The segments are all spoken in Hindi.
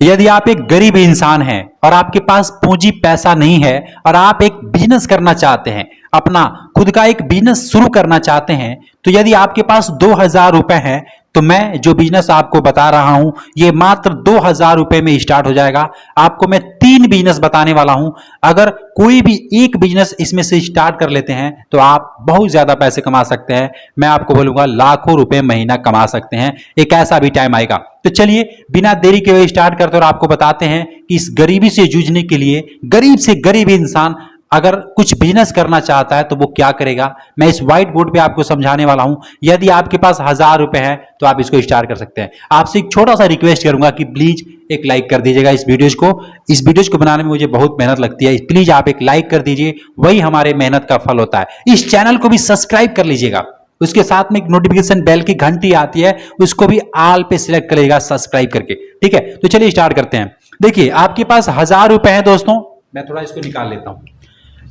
यदि आप एक गरीब इंसान हैं और आपके पास पूंजी पैसा नहीं है और आप एक बिजनेस करना चाहते हैं, अपना खुद का एक बिजनेस शुरू करना चाहते हैं, तो यदि आपके पास 2,000 रुपए हैं तो मैं जो बिजनेस आपको बता रहा हूं ये मात्र 2,000 रुपए में स्टार्ट हो जाएगा। आपको मैं 3 बिजनेस बताने वाला हूं। अगर कोई भी एक बिजनेस इसमें से स्टार्ट कर लेते हैं तो आप बहुत ज्यादा पैसे कमा सकते हैं। मैं आपको बोलूंगा लाखों रुपए महीना कमा सकते हैं। एक ऐसा भी टाइम आएगा। तो चलिए बिना देरी के हुए स्टार्ट करते और आपको बताते हैं कि इस गरीबी से जूझने के लिए गरीब से गरीब इंसान अगर कुछ बिजनेस करना चाहता है तो वो क्या करेगा, मैं इस व्हाइट बोर्ड पे आपको समझाने वाला हूं। यदि आपके पास 1,000 रुपए हैं तो आप इसको स्टार्ट कर सकते हैं। आपसे एक छोटा सा रिक्वेस्ट करूंगा कि प्लीज एक लाइक कर दीजिएगा इस वीडियोज को बनाने में मुझे बहुत मेहनत लगती है। प्लीज आप एक लाइक कर दीजिए, वही हमारे मेहनत का फल होता है। इस चैनल को भी सब्सक्राइब कर लीजिएगा, उसके साथ में एक नोटिफिकेशन बेल की घंटी आती है, उसको भी ऑल पे सिलेक्ट करिएगा सब्सक्राइब करके। ठीक है, तो चलिए स्टार्ट करते हैं। देखिए आपके पास 1,000 रुपए हैं दोस्तों, मैं थोड़ा इसको निकाल लेता हूं।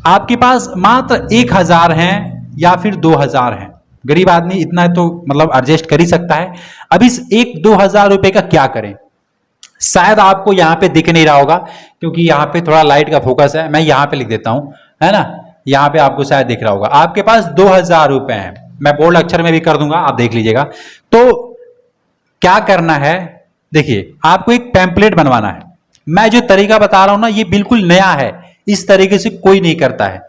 आपके पास मात्र 1,000 हैं या फिर 2,000 हैं। गरीब आदमी इतना तो मतलब एडजस्ट कर ही सकता है। अब इस 2,000 रुपए का क्या करें, शायद आपको यहां पे दिख नहीं रहा होगा क्योंकि यहां पे थोड़ा लाइट का फोकस है। मैं यहां पे लिख देता हूं, है ना, यहां पे आपको शायद दिख रहा होगा। आपके पास 2,000 रुपए हैं, मैं बोल्ड अक्षर में भी कर दूंगा, आप देख लीजिएगा। तो क्या करना है, देखिए आपको एक पैम्पलेट बनवाना है। मैं जो तरीका बता रहा हूं ना ये बिल्कुल नया है, इस तरीके से कोई नहीं करता है।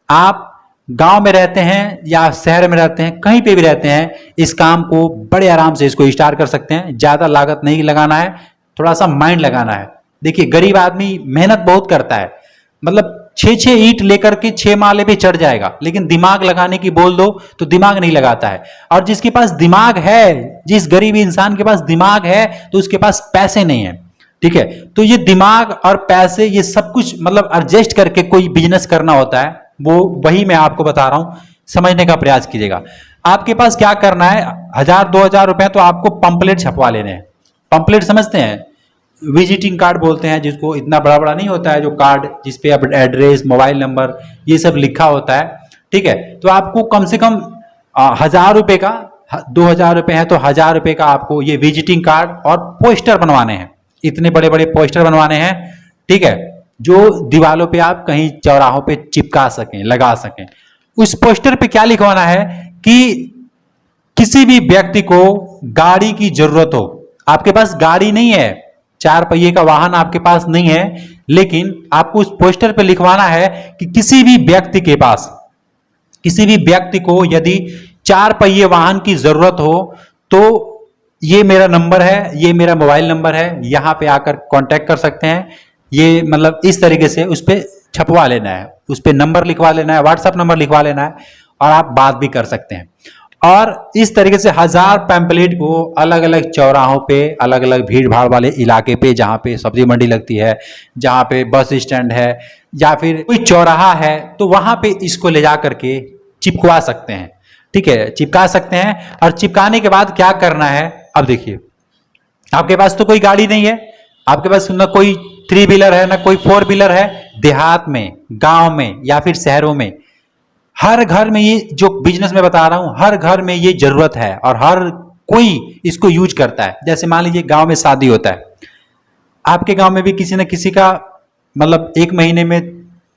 आप गांव में रहते हैं या शहर में रहते हैं, कहीं पे भी रहते हैं, इस काम को बड़े आराम से इसको स्टार्ट कर सकते हैं। ज्यादा लागत नहीं लगाना है, थोड़ा सा माइंड लगाना है। देखिए गरीब आदमी मेहनत बहुत करता है, मतलब 6 ईंट लेकर के 6 माले पे चढ़ जाएगा, लेकिन दिमाग लगाने की बोल दो तो दिमाग नहीं लगाता है। और जिसके पास दिमाग है, जिस गरीब इंसान के पास दिमाग है तो उसके पास पैसे नहीं है। ठीक है, तो ये दिमाग और पैसे ये सब कुछ मतलब एडजस्ट करके कोई बिजनेस करना होता है, वो वही मैं आपको बता रहा हूं, समझने का प्रयास कीजिएगा। आपके पास क्या करना है, 1,000-2,000 रुपए तो आपको पंपलेट छपवा लेने हैं। पंपलेट समझते हैं, विजिटिंग कार्ड बोलते हैं जिसको, इतना बड़ा बड़ा नहीं होता है जो कार्ड जिसपे अब एड्रेस, मोबाइल नंबर ये सब लिखा होता है। ठीक है, तो आपको कम से कम 1,000 रुपए का, 2,000 रुपए है तो 1,000 रुपए का आपको ये विजिटिंग कार्ड और पोस्टर बनवाने हैं। इतने बड़े बड़े पोस्टर बनवाने हैं, ठीक है, जो दीवारों पे आप कहीं चौराहों पे चिपका सकें, लगा सकें। उस पोस्टर पे क्या लिखवाना है कि किसी भी व्यक्ति को गाड़ी की जरूरत हो, आपके पास गाड़ी नहीं है, 4 पहिए का वाहन आपके पास नहीं है, लेकिन आपको उस पोस्टर पे लिखवाना है कि किसी भी व्यक्ति के पास, किसी भी व्यक्ति को यदि 4 पहिए वाहन की जरूरत हो तो ये मेरा नंबर है, ये मेरा मोबाइल नंबर है, यहां पे आकर कांटेक्ट कर सकते हैं। ये मतलब इस तरीके से उस पर छपवा लेना है, उस पर नंबर लिखवा लेना है, व्हाट्सएप नंबर लिखवा लेना है और आप बात भी कर सकते हैं। और इस तरीके से 1,000 पैम्पलेट को अलग अलग चौराहों पे, अलग अलग भीड़ भाड़ वाले इलाके पे, जहां पे सब्जी मंडी लगती है, जहां पे बस स्टैंड है या फिर कोई चौराहा है, तो वहां पे इसको ले जा करके चिपकवा सकते हैं। ठीक है, चिपका सकते हैं। और चिपकाने के बाद क्या करना है, अब देखिए आपके पास तो कोई गाड़ी नहीं है, आपके पास ना कोई 3 व्हीलर है ना कोई 4 व्हीलर है। देहात में, गांव में या फिर शहरों में हर घर में ये जो बिजनेस में बता रहा हूं, हर घर में ये जरूरत है और हर कोई इसको यूज करता है। जैसे मान लीजिए गांव में शादी होता है, आपके गांव में भी किसी न किसी का मतलब एक महीने में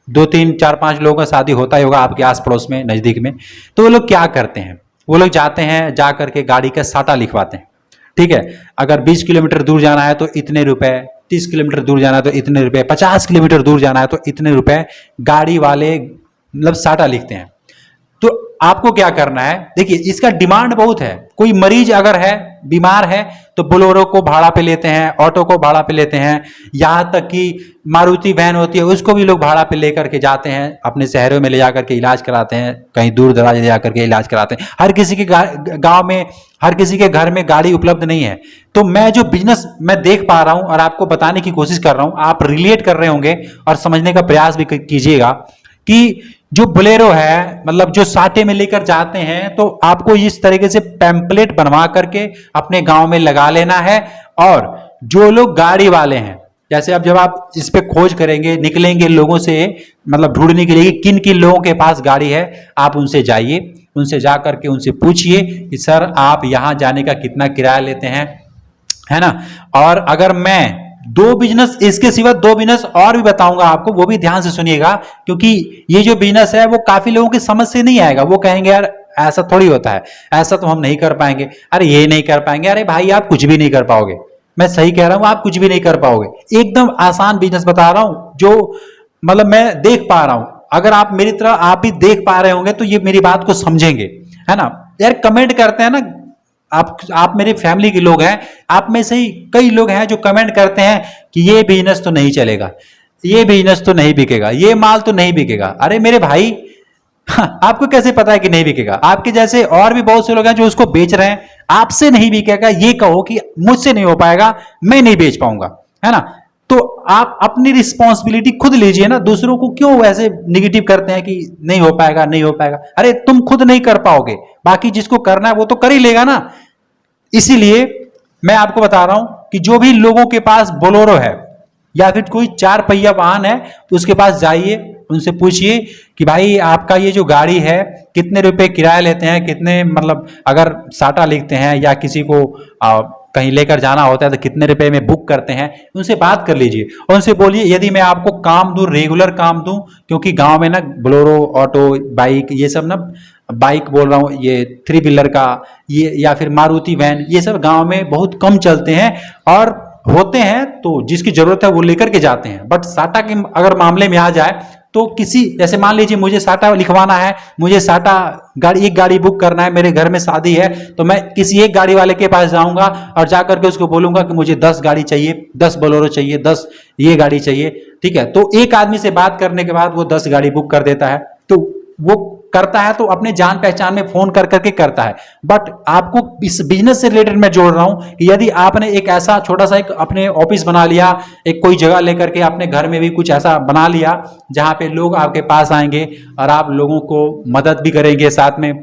2-3-4-5 लोगों का शादी होता ही होगा आपके आस पड़ोस में, नजदीक में। तो वो लोग क्या करते हैं, वो लोग जाते हैं, जा करके गाड़ी का साटा लिखवाते हैं। ठीक है, अगर 20 किलोमीटर दूर जाना है तो इतने रुपए, 30 किलोमीटर दूर जाना है तो इतने रुपए, 50 किलोमीटर दूर जाना है तो इतने रुपए, गाड़ी वाले मतलब साटा लिखते हैं। तो आपको क्या करना है, देखिए इसका डिमांड बहुत है। कोई मरीज अगर है, बीमार है, तो बोलेरो को भाड़ा पे लेते हैं, ऑटो को भाड़ा पे लेते हैं, यहां तक कि मारुति वैन होती है उसको भी लोग भाड़ा पे लेकर के जाते हैं, अपने शहरों में ले जाकर के इलाज कराते हैं, कहीं दूर दराज ले जाकर के इलाज कराते हैं। हर किसी के गांव में, हर किसी के घर में गाड़ी उपलब्ध नहीं है। तो मैं जो बिजनेस मैं देख पा रहा हूं और आपको बताने की कोशिश कर रहा हूं, आप रिलेट कर रहे होंगे और समझने का प्रयास भी कीजिएगा कि जो बोलेरो है, मतलब जो साटे में लेकर जाते हैं, तो आपको इस तरीके से पैम्पलेट बनवा करके अपने गांव में लगा लेना है। और जो लोग गाड़ी वाले हैं, जैसे अब जब आप इस पे खोज करेंगे, निकलेंगे लोगों से मतलब ढूंढने के लिए किन किन लोगों के पास गाड़ी है, आप उनसे जाइए, उनसे जा करके उनसे पूछिए कि सर आप यहां जाने का कितना किराया लेते हैं, है ना। और अगर मैं दो बिजनेस, इसके सिवा दो बिजनेस और भी बताऊंगा आपको, वो भी ध्यान से सुनिएगा, क्योंकि ये जो बिजनेस है वो काफी लोगों की समझ से नहीं आएगा। वो कहेंगे यार ऐसा थोड़ी होता है, ऐसा तो हम नहीं कर पाएंगे, अरे ये नहीं कर पाएंगे। अरे भाई आप कुछ भी नहीं कर पाओगे, मैं सही कह रहा हूं, आप कुछ भी नहीं कर पाओगे। एकदम आसान बिजनेस बता रहा हूं जो मतलब मैं देख पा रहा हूं। अगर आप मेरी तरह आप भी देख पा रहे होंगे तो ये मेरी बात को समझेंगे, है ना। यार कमेंट करते हैं ना, आप मेरे फैमिली के लोग हैं, आप में से ही कई लोग हैं जो कमेंट करते हैं कि ये बिजनेस तो नहीं चलेगा, ये बिजनेस तो नहीं बिकेगा, ये माल तो नहीं बिकेगा। अरे मेरे भाई आपको कैसे पता है कि नहीं बिकेगा? आपके जैसे और भी बहुत से लोग हैं जो उसको बेच रहे हैं। आपसे नहीं बिकेगा ये कहो कि मुझसे नहीं हो पाएगा, मैं नहीं बेच पाऊंगा, है ना। तो आप अपनी रिस्पॉन्सिबिलिटी खुद लीजिए ना, दूसरों को क्यों वैसे निगेटिव करते हैं कि नहीं हो पाएगा, नहीं हो पाएगा। अरे तुम खुद नहीं कर पाओगे, बाकी जिसको करना है वो तो कर ही लेगा ना। इसीलिए मैं आपको बता रहा हूं कि जो भी लोगों के पास बोलेरो है या फिर कोई 4 पहिया वाहन है, तो उसके पास जाइए, उनसे पूछिए कि भाई आपका ये जो गाड़ी है कितने रुपए किराया लेते हैं, कितने मतलब अगर साटा लिखते हैं या किसी को कहीं लेकर जाना होता है तो कितने रुपए में बुक करते हैं। उनसे बात कर लीजिए और उनसे बोलिए यदि मैं आपको काम दूं, रेगुलर काम दूं, क्योंकि गांव में ना बोलेरो, ऑटो, बाइक, ये सब ना, बाइक बोल रहा हूँ, ये 3 व्हीलर का ये या फिर मारुति वैन, ये सब गांव में बहुत कम चलते हैं और होते हैं तो जिसकी जरूरत है वो लेकर के जाते हैं। बट साटा के अगर मामले में आ जाए तो किसी, जैसे मान लीजिए मुझे साटा लिखवाना है, मुझे साटा गाड़ी, एक गाड़ी बुक करना है, मेरे घर में शादी है, तो मैं किसी एक गाड़ी वाले के पास जाऊंगा और जाकर के उसको बोलूंगा कि मुझे 10 गाड़ी चाहिए, 10 बोलेरो चाहिए, 10 ये गाड़ी चाहिए, ठीक है। तो एक आदमी से बात करने के बाद वो 10 गाड़ी बुक कर देता है। तो वो करता है तो अपने जान पहचान में फोन कर करके करता है। बट आपको इस बिजनेस से रिलेटेड मैं जोड़ रहा हूं कि यदि आपने एक ऐसा छोटा सा एक अपने ऑफिस बना लिया, एक कोई जगह लेकर के अपने घर में भी कुछ ऐसा बना लिया जहां पे लोग आपके पास आएंगे और आप लोगों को मदद भी करेंगे, साथ में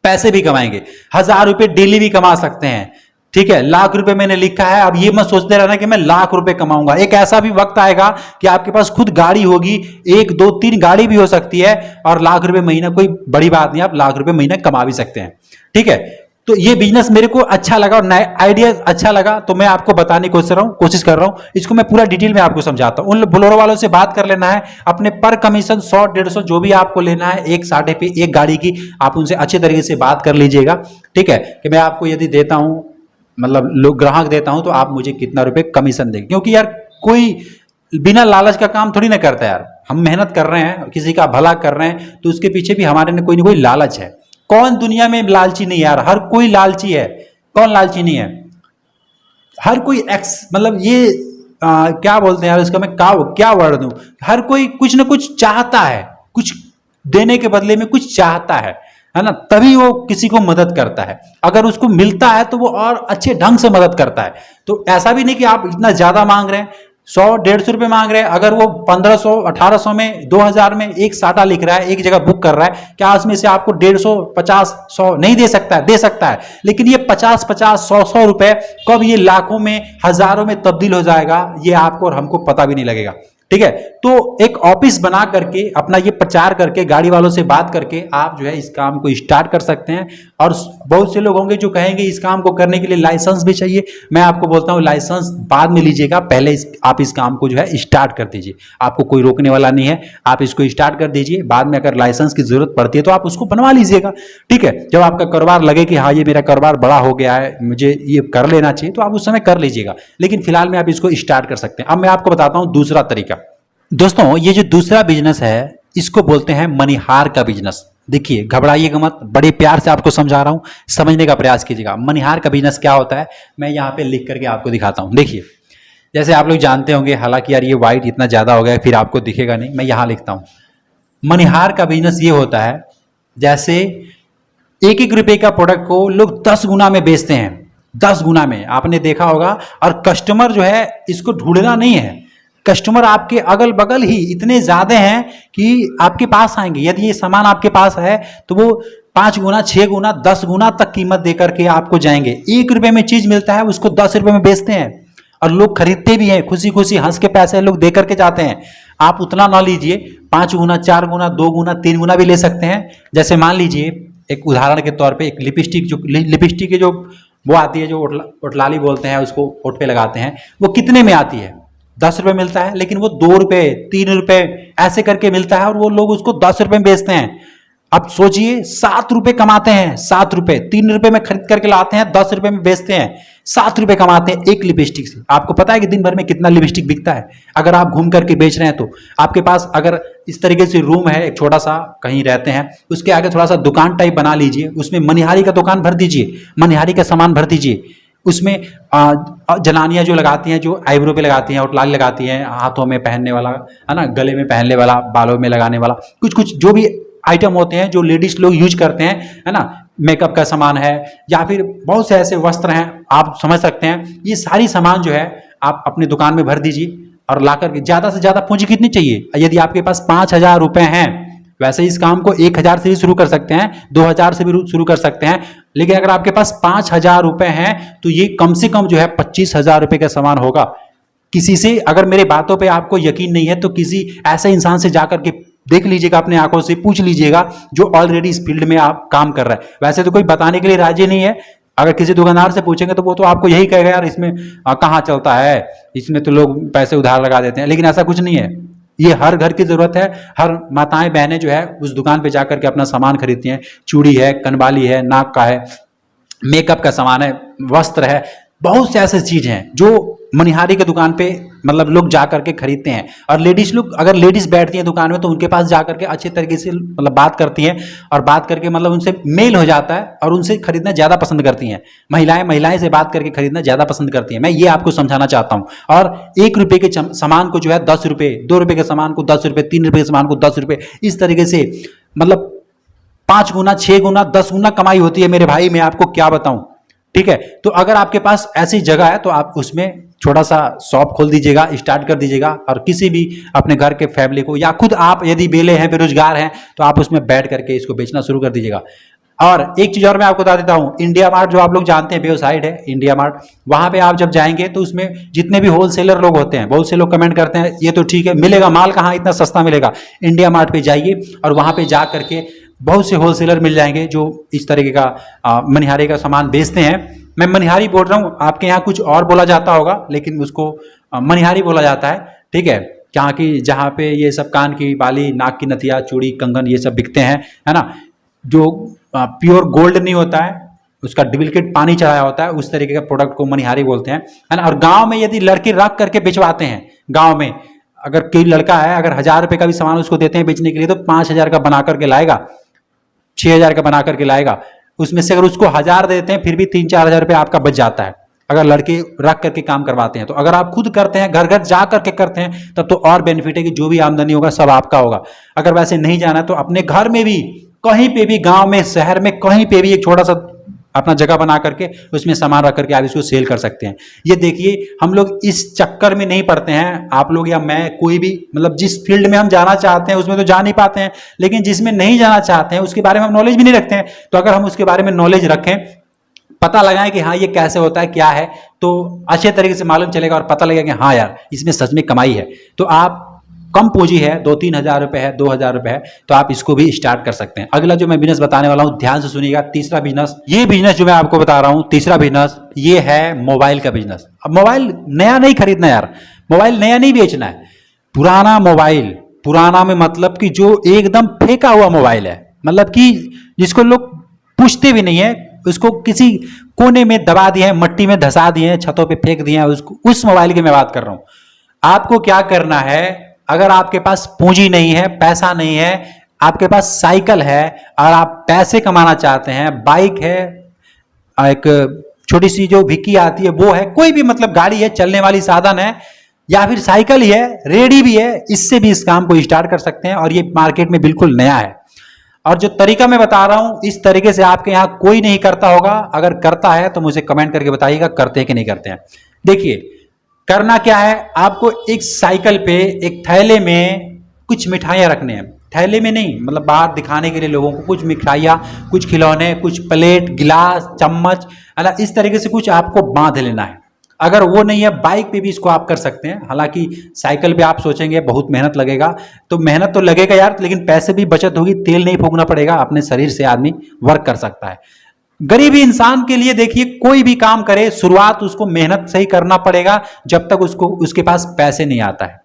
पैसे भी कमाएंगे, 1000 रुपए डेली भी कमा सकते हैं, ठीक है। लाख रुपए मैंने लिखा है, अब ये मत सोचते रहना कि मैं लाख रुपए कमाऊंगा। एक ऐसा भी वक्त आएगा कि आपके पास खुद गाड़ी होगी, 1 2 3 गाड़ी भी हो सकती है और लाख रुपए महीना कोई बड़ी बात नहीं, आप लाख रुपए महीना कमा भी सकते हैं, ठीक है। तो ये बिजनेस मेरे को अच्छा लगा और नया आइडिया अच्छा लगा, तो मैं आपको बताने की कोशिश कर रहा हूं। इसको मैं पूरा डिटेल में आपको समझाता हूं। उन बोलेरो वालों से बात कर लेना है, अपने पर कमीशन 100 150 जो भी आपको लेना है, एक साढ़े पे एक गाड़ी की, आप उनसे अच्छे तरीके से बात कर लीजिएगा, ठीक है। कि मैं आपको यदि देता हूं, मतलब लोग ग्राहक देता हूं, तो आप मुझे कितना रुपए कमीशन देंगे। क्योंकि यार कोई बिना लालच का काम थोड़ी ना करता यार। हम मेहनत कर रहे हैं, किसी का भला कर रहे हैं, तो उसके पीछे भी हमारे ने कोई ना कोई लालच है। कौन दुनिया में लालची नहीं यार, हर कोई लालची है, कौन लालची नहीं है। हर कोई मतलब ये क्या बोलते हैं यार इसका, मैं क्या वर्ड दूं। हर कोई कुछ ना कुछ चाहता है, कुछ देने के बदले में कुछ चाहता है ना, तभी वो किसी को मदद करता है। अगर उसको मिलता है तो वो और अच्छे ढंग से मदद करता है। तो ऐसा भी नहीं कि आप इतना ज्यादा मांग रहे हैं, 100 150 रुपए मांग रहे हैं, अगर वो 1500 1800 में 2000 में एक साटा लिख रहा है, एक जगह बुक कर रहा है, क्या उसमें से आपको 150 50 100 नहीं दे सकता है? दे सकता है। लेकिन ये 50 50 100 रुपए कब ये लाखों में, हजारों में तब्दील हो जाएगा, ये आपको और हमको पता भी नहीं लगेगा, ठीक है। तो एक ऑफिस बना करके अपना ये प्रचार करके, गाड़ी वालों से बात करके आप जो है इस काम को स्टार्ट कर सकते हैं। और बहुत से लोग होंगे जो कहेंगे इस काम को करने के लिए लाइसेंस भी चाहिए। मैं आपको बोलता हूं लाइसेंस बाद में लीजिएगा, पहले आप इस काम को जो है स्टार्ट कर दीजिए। आपको कोई रोकने वाला नहीं है, आप इसको स्टार्ट कर दीजिए। बाद में अगर लाइसेंस की जरूरत पड़ती है तो आप उसको बनवा लीजिएगा, ठीक है। जब आपका कारोबार लगे कि हाँ ये मेरा कारोबार बड़ा हो गया है, मुझे ये कर लेना चाहिए, तो आप उस समय कर लीजिएगा। लेकिन फिलहाल में आप इसको स्टार्ट कर सकते हैं। अब मैं आपको बताता हूं दूसरा तरीका। दोस्तों ये जो दूसरा बिजनेस है इसको बोलते हैं मनिहार का बिजनेस। देखिए घबराइएगा मत, बड़े प्यार से आपको समझा रहा हूं, समझने का प्रयास कीजिएगा। मनिहार का बिजनेस क्या होता है, मैं यहां पे लिख करके आपको दिखाता हूं। देखिए जैसे आप लोग जानते होंगे, हालांकि यार ये व्हाइट इतना ज्यादा हो गया फिर आपको दिखेगा नहीं, मैं यहां लिखता हूं। मनिहार का बिजनेस ये होता है, जैसे 1 रुपए का प्रोडक्ट को लोग 10 गुना में बेचते हैं, 10 गुना में, आपने देखा होगा। और कस्टमर जो है इसको ढूंढना नहीं है, कस्टमर आपके अगल बगल ही इतने ज्यादा हैं कि आपके पास आएंगे। यदि ये सामान आपके पास है तो वो 5 गुना 6 गुना 10 गुना तक कीमत देकर के आपको जाएंगे। 1 रुपए में चीज मिलता है उसको 10 रुपए में बेचते हैं और लोग खरीदते भी हैं, खुशी खुशी हंस के पैसे लोग दे करके जाते हैं। आप उतना ना लीजिए, 5 गुना 4 गुना 2 गुना 3 गुना भी ले सकते हैं। जैसे मान लीजिए एक उदाहरण के तौर पे, एक लिपस्टिक के जो वो आती है जो उठलाली बोलते हैं, उसको ओठ पे लगाते हैं, वो कितने में आती है? 10 रुपए मिलता है, लेकिन वो 2 रुपए 3 रुपए ऐसे करके मिलता है और वो लोग उसको 10 रुपए में बेचते हैं। अब सोचिए 7 रुपए कमाते हैं, 7 रुपए 3 रुपए में खरीद करके लाते हैं, 10 रुपए में बेचते हैं, 7 रुपए कमाते हैं एक लिपस्टिक से। आपको पता है कि दिन भर में कितना लिपस्टिक बिकता है? अगर आप घूम करके बेच रहे हैं तो आपके पास अगर इस तरीके से रूम है, एक छोटा सा कहीं रहते हैं, उसके आगे थोड़ा सा दुकान टाइप बना लीजिए, उसमें मनिहारी का दुकान भर दीजिए, मनिहारी का सामान भर दीजिए। उसमें जनानियां जो लगाती हैं, जो आईब्रो पे लगाती हैं, होठलाली लगाती हैं, हाथों में पहनने वाला है ना, गले में पहनने वाला, बालों में लगाने वाला, कुछ कुछ जो भी आइटम होते हैं जो लेडीज लोग यूज करते हैं, है ना, मेकअप का सामान है या फिर बहुत से ऐसे वस्त्र हैं, आप समझ सकते हैं। ये सारी सामान जो है आप अपनी दुकान में भर दीजिए और ला करके ज्यादा से ज्यादा पूंजी कितनी चाहिए? यदि आपके पास 5,000 रुपए हैं, वैसे इस काम को 1,000 से भी शुरू कर सकते हैं, 2,000 से भी शुरू कर सकते हैं, लेकिन अगर आपके पास 5,000 रुपए हैं तो ये कम से कम जो है 25,000 रुपए का सामान होगा। किसी से, अगर मेरे बातों पे आपको यकीन नहीं है तो किसी ऐसे इंसान से जाकर के देख लीजिएगा, अपने आंखों से पूछ लीजिएगा जो ऑलरेडी इस फील्ड में आप काम कर रहा है। वैसे तो कोई बताने के लिए राजी नहीं है। अगर किसी दुकानदार से पूछेंगे तो वो तो आपको यही कहेगा, यार इसमें कहाँ चलता है, इसमें तो लोग पैसे उधार लगा देते हैं, लेकिन ऐसा कुछ नहीं है। ये हर घर की जरूरत है, हर माताएं बहनें जो है उस दुकान पे जाकर के अपना सामान खरीदती हैं। चूड़ी है, कनबाली है, नाक का है, मेकअप का सामान है, वस्त्र है, बहुत से ऐसे चीज हैं जो मनिहारी के दुकान पे मतलब लोग जाकर के खरीदते हैं। और लेडीज लोग, अगर लेडीज बैठती हैं दुकान में तो उनके पास जाकर के अच्छे तरीके से मतलब बात करती हैं और बात करके मतलब उनसे मेल हो जाता है और उनसे खरीदना ज्यादा पसंद करती हैं। महिलाएं से बात करके खरीदना ज्यादा पसंद करती हैं। मैं ये आपको समझाना चाहता हूं। और 1 रुपए के सामान को जो है 10 रुपए, 2 रुपए के सामान को 10 रुपए, 3 रुपए के सामान को 10 रुपए, इस तरीके से मतलब 5 गुना, 6 गुना, 10 गुना कमाई होती है मेरे भाई, मैं आपको क्या बताऊं। ठीक है, तो अगर आपके पास ऐसी जगह है तो आप उसमें छोटा सा शॉप खोल दीजिएगा, स्टार्ट कर दीजिएगा और किसी भी अपने घर के फैमिली को, या खुद आप यदि बेले हैं, बेरोजगार हैं, तो आप उसमें बैठ करके इसको बेचना शुरू कर दीजिएगा। और एक चीज और मैं आपको बता देता हूं, इंडिया मार्ट जो आप लोग जानते हैं, वेबसाइट है इंडिया मार्ट, वहां पे आप जब जाएंगे तो उसमें जितने भी होलसेलर लोग होते हैं, बहुत से लोग कमेंट करते हैं ये तो ठीक है, मिलेगा माल कहाँ इतना सस्ता मिलेगा। इंडिया मार्ट पे जाइए और वहां पे जा करके बहुत से होलसेलर मिल जाएंगे जो इस तरीके का मनिहारी का सामान बेचते हैं। मैं मनिहारी बोल रहा हूँ, आपके यहाँ कुछ और बोला जाता होगा, लेकिन उसको मनिहारी बोला जाता है। ठीक है, जहाँ की जहाँ पे ये सब कान की बाली, नाक की नथिया, चूड़ी, कंगन, ये सब बिकते हैं, है ना, जो प्योर गोल्ड नहीं होता है, उसका डुप्लीकेट पानी चढ़ाया होता है, उस तरीके का प्रोडक्ट को मनिहारी बोलते हैं, है ना। और गांव में यदि लड़के रख करके बेचवाते हैं, गांव में अगर कोई लड़का है, अगर 1,000 रुपए का भी सामान उसको देते हैं बेचने के लिए, तो 5,000 का बना करके लाएगा, 6,000 का बना करके लाएगा। उसमें से अगर उसको 1,000 देते हैं फिर भी 3-4 हज़ार रुपये आपका बच जाता है, अगर लड़के रख करके काम करवाते हैं। तो अगर आप खुद करते हैं, घर घर जा करके करते हैं, तब तो और बेनिफिट है कि जो भी आमदनी होगा सब आपका होगा। अगर वैसे नहीं जाना तो अपने घर में भी, कहीं पे भी, गांव में, शहर में, कहीं पे भी एक छोटा सा अपना जगह बना करके उसमें सामान रख करके आप इसको सेल कर सकते हैं। ये देखिए, हम लोग इस चक्कर में नहीं पड़ते हैं, आप लोग या मैं, कोई भी, मतलब जिस फील्ड में हम जाना चाहते हैं उसमें तो जा नहीं पाते हैं, लेकिन जिसमें नहीं जाना चाहते हैं उसके बारे में हम नॉलेज भी नहीं रखते हैं। तो अगर हम उसके बारे में नॉलेज रखें, पता लगाएं कि हाँ ये कैसे होता है, क्या है, तो अच्छे तरीके से मालूम चलेगा और पता लगेगा कि हाँ यार इसमें सच में कमाई है। तो आप कम पूंजी है, 2-3 हज़ार रुपए है, 2,000 रुपए है, तो आप इसको भी स्टार्ट कर सकते हैं। अगला जो मैं बिजनेस बताने वाला हूं, ध्यान से सुनिएगा, तीसरा बिजनेस, ये बिजनेस जो मैं आपको बता रहा हूं, तीसरा बिजनेस, ये है मोबाइल का बिजनेस। अब मोबाइल नया नहीं खरीदना यार, मोबाइल नया नहीं बेचना है, पुराना मोबाइल, पुराना में मतलब कि जो एकदम फेंका हुआ मोबाइल है, मतलब कि जिसको लोग पूछते भी नहीं है, उसको किसी कोने में दबा दिए हैं, मट्टी में धसा दिए हैं, छतों पे फेंक दिए हैं, उसको, उस मोबाइल की मैं बात कर रहा हूं। आपको क्या करना है, अगर आपके पास पूंजी नहीं है, पैसा नहीं है, आपके पास साइकिल है और आप पैसे कमाना चाहते हैं, बाइक है, एक छोटी सी जो भिक्की आती है वो है, कोई भी मतलब गाड़ी है, चलने वाली साधन है, या फिर साइकिल ही है, रेडी भी है, इससे भी इस काम को स्टार्ट कर सकते हैं। और ये मार्केट में बिल्कुल नया है। और जो तरीका मैं बता रहा हूं, इस तरीके से आपके यहां कोई नहीं करता होगा। अगर करता है तो मुझे कमेंट करके बताइएगा करते हैं कि नहीं करते हैं। देखिए करना क्या है, आपको एक साइकिल पे एक थैले में कुछ मिठाइयां रखने हैं, थैले में नहीं, मतलब बाहर दिखाने के लिए लोगों को, कुछ मिठाइयां, कुछ खिलौने, कुछ प्लेट, गिलास, चम्मच, अला इस तरीके से कुछ आपको बांध लेना है। अगर वो नहीं है, बाइक पे भी इसको आप कर सकते हैं। हालांकि साइकिल पे आप सोचेंगे बहुत मेहनत लगेगा, तो मेहनत तो लगेगा यार, लेकिन पैसे भी बचत होगी, तेल नहीं फूकना पड़ेगा, अपने शरीर से आदमी वर्क कर सकता है। गरीब इंसान के लिए देखिए, कोई भी काम करे शुरुआत उसको मेहनत से ही करना पड़ेगा, जब तक उसको उसके पास पैसे नहीं आता है।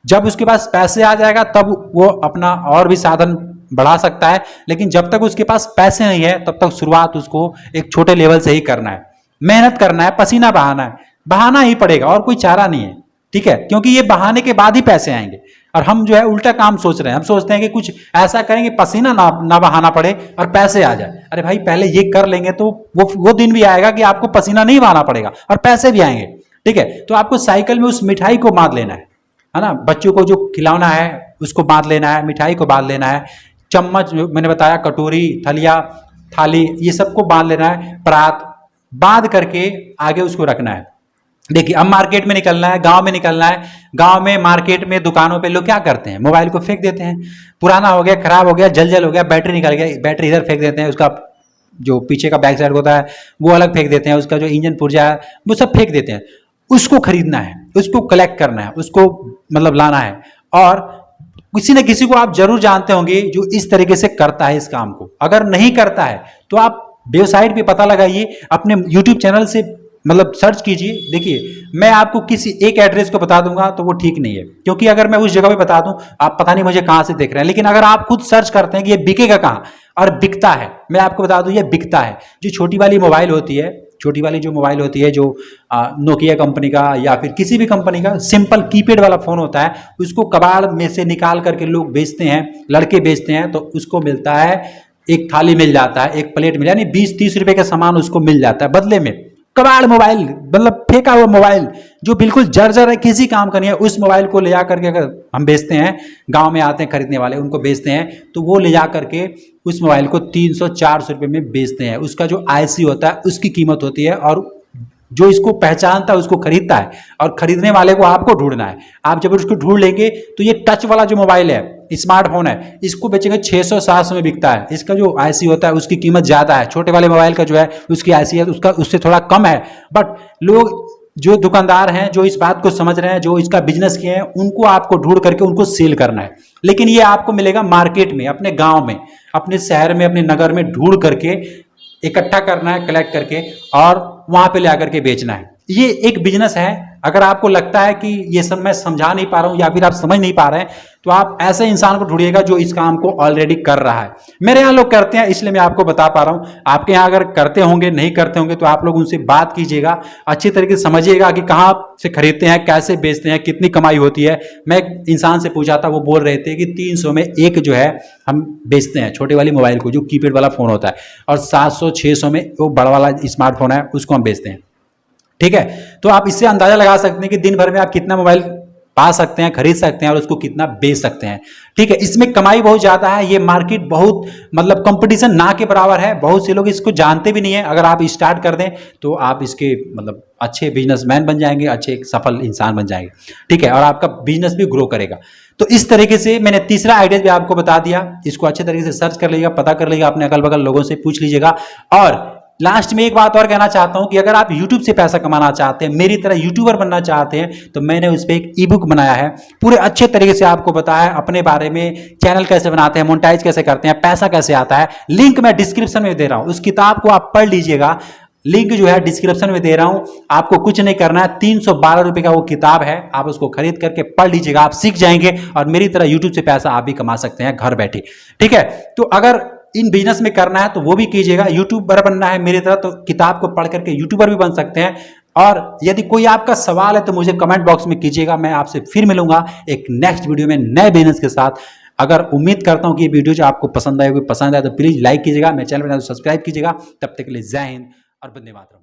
जब उसके पास पैसे आ जाएगा तब वो अपना और भी साधन बढ़ा सकता है, लेकिन जब तक उसके पास पैसे नहीं है तब तक शुरुआत उसको एक छोटे लेवल से ही करना है, मेहनत करना है, पसीना बहाना है, बहाना ही पड़ेगा और कोई चारा नहीं है। ठीक है, क्योंकि ये बहाने के बाद ही पैसे आएंगे। और हम जो है उल्टा काम सोच रहे हैं, हम सोचते हैं कि कुछ ऐसा करेंगे पसीना ना बहाना पड़े और पैसे आ जाए। अरे भाई, पहले ये कर लेंगे तो वो दिन भी आएगा कि आपको पसीना नहीं बहाना पड़ेगा और पैसे भी आएंगे। ठीक है, तो आपको साइकिल में उस मिठाई को बांध लेना है ना, बच्चों को जो खिलौना है उसको बांध लेना है, मिठाई को बांध लेना है, चम्मच मैंने बताया, कटोरी, थलिया, थाली, ये सबको बांध लेना है, परात बांध करके आगे उसको रखना है। देखिए, अब मार्केट में निकलना है, गांव में निकलना है। गांव में, मार्केट में, दुकानों पे लोग क्या करते हैं, मोबाइल को फेंक देते हैं। पुराना हो गया, खराब हो गया, जल हो गया, बैटरी निकल गया, बैटरी इधर फेंक देते हैं, उसका जो पीछे का बैक साइड होता है वो अलग फेंक देते हैं, उसका जो इंजन पुर्जा है वो सब फेंक देते हैं। उसको खरीदना है, उसको कलेक्ट करना है, उसको मतलब लाना है। और किसी न किसी को आप जरूर जानते होंगे जो इस तरीके से करता है इस काम को। अगर नहीं करता है तो आप वेबसाइट पे पता लगाइए, अपने यूट्यूब चैनल से मतलब सर्च कीजिए। देखिए, मैं आपको किसी एक एड्रेस को बता दूंगा तो वो ठीक नहीं है, क्योंकि अगर मैं उस जगह पे बता दूं, आप पता नहीं मुझे कहां से देख रहे हैं, लेकिन अगर आप खुद सर्च करते हैं कि ये बिकेगा कहां, और बिकता है, मैं आपको बता दूं ये बिकता है। जो छोटी वाली मोबाइल होती है, छोटी वाली जो मोबाइल होती है, जो नोकिया कंपनी का या फिर किसी भी कंपनी का सिंपल कीपैड वाला फोन होता है, उसको कबाड़ में से निकाल करके लोग बेचते हैं, लड़के बेचते हैं, तो उसको मिलता है एक थाली मिल जाता है, एक प्लेट मिल, यानी 20-30 रुपए का सामान उसको मिल जाता है बदले में। कबाड़ मोबाइल, मतलब फेंका हुआ मोबाइल जो बिल्कुल जर्जर है, किसी काम का नहीं है, उस मोबाइल को ले जा करके अगर हम बेचते हैं, गांव में आते हैं खरीदने वाले, उनको बेचते हैं, तो वो ले जा करके उस मोबाइल को 300-400 रुपये में बेचते हैं। उसका जो आईसी होता है उसकी कीमत होती है, और जो इसको पहचानता है उसको खरीदता है, और खरीदने वाले को आपको ढूंढना है। आप जब उसको ढूंढ लेंगे तो ये टच वाला जो मोबाइल है, स्मार्टफोन है, इसको बेचेंगे 600-700 में बिकता है। इसका जो आईसी होता है उसकी कीमत ज्यादा है, छोटे वाले मोबाइल का जो है उसकी आईसी है उसका उससे थोड़ा कम है। बट लोग जो दुकानदार हैं, जो इस बात को समझ रहे हैं, जो इसका बिजनेस किए हैं, उनको आपको ढूंढ करके उनको सेल करना है। लेकिन ये आपको मिलेगा मार्केट में, अपने गांव में, अपने शहर में, अपने नगर में ढूंढ करके इकट्ठा करना है, कलेक्ट करके, और वहां पे ले आकर के बेचना है। ये एक बिजनेस है। अगर आपको लगता है कि ये सब मैं समझा नहीं पा रहा हूं या फिर आप समझ नहीं पा रहे हैं, तो आप ऐसे इंसान को ढूंढिएगा जो इस काम को ऑलरेडी कर रहा है। मेरे यहाँ लोग करते हैं, इसलिए मैं आपको बता पा रहा हूं। आपके यहाँ अगर करते होंगे, नहीं करते होंगे, तो आप लोग उनसे बात कीजिएगा, अच्छी तरीके से समझिएगा कि कहाँ से खरीदते हैं, कैसे बेचते हैं, कितनी कमाई होती है। मैं एक इंसान से पूछा था, वो बोल रहे थे कि 300 में एक जो है हम बेचते हैं, छोटे वाली मोबाइल को, जो कीपैड वाला फोन होता है, और 700-600 में वो बड़ा वाला स्मार्टफोन है उसको हम बेचते हैं। ठीक है, तो आप इससे अंदाजा लगा सकते हैं कि दिन भर में आप कितना मोबाइल पा सकते हैं, खरीद सकते हैं, और उसको कितना बेच सकते हैं। ठीक है, इसमें कमाई बहुत ज्यादा है। ये मार्केट बहुत मतलब कंपटीशन ना के बराबर है। बहुत से लोग इसको जानते भी नहीं है। अगर आप स्टार्ट कर दें तो आप इसके मतलब अच्छे बिजनेसमैन बन जाएंगे, अच्छे सफल इंसान बन जाएंगे। ठीक है, और आपका बिजनेस भी ग्रो करेगा। तो इस तरीके से मैंने तीसरा आइडिया भी आपको बता दिया। इसको अच्छे तरीके से सर्च कर लीजिएगा, पता कर लीजिएगा, अपने अगल बगल लोगों से पूछ लीजिएगा। और लास्ट में एक बात और कहना चाहता हूं कि अगर आप YouTube से पैसा कमाना चाहते हैं, मेरी तरह यूट्यूबर बनना चाहते हैं, तो मैंने उस पर एक ई बुक बनाया है। पूरे अच्छे तरीके से आपको बताया है अपने बारे में, चैनल कैसे बनाते हैं, मोनेटाइज कैसे करते हैं, पैसा कैसे आता है। लिंक मैं डिस्क्रिप्शन में दे रहा हूं, उस किताब को आप पढ़ लीजिएगा। लिंक जो है डिस्क्रिप्शन में दे रहा हूं। आपको कुछ नहीं करना है, 312 रुपए का वो किताब है, आप उसको खरीद करके पढ़ लीजिएगा, आप सीख जाएंगे, और मेरी तरह यूट्यूब से पैसा आप भी कमा सकते हैं घर बैठे। ठीक है, तो अगर इन बिजनेस में करना है तो वो भी कीजिएगा। यूट्यूबर बनना है मेरी तरह, तो किताब को पढ़ करके यूट्यूबर भी बन सकते हैं। और यदि कोई आपका सवाल है तो मुझे कमेंट बॉक्स में कीजिएगा। मैं आपसे फिर मिलूंगा एक नेक्स्ट वीडियो में नए बिजनेस के साथ। अगर उम्मीद करता हूं कि ये वीडियो जो आपको पसंद आए तो प्लीज लाइक कीजिएगा, मेरे चैनल पर सब्सक्राइब कीजिएगा। तब तक के लिए जय हिंद और वंदे मातरम।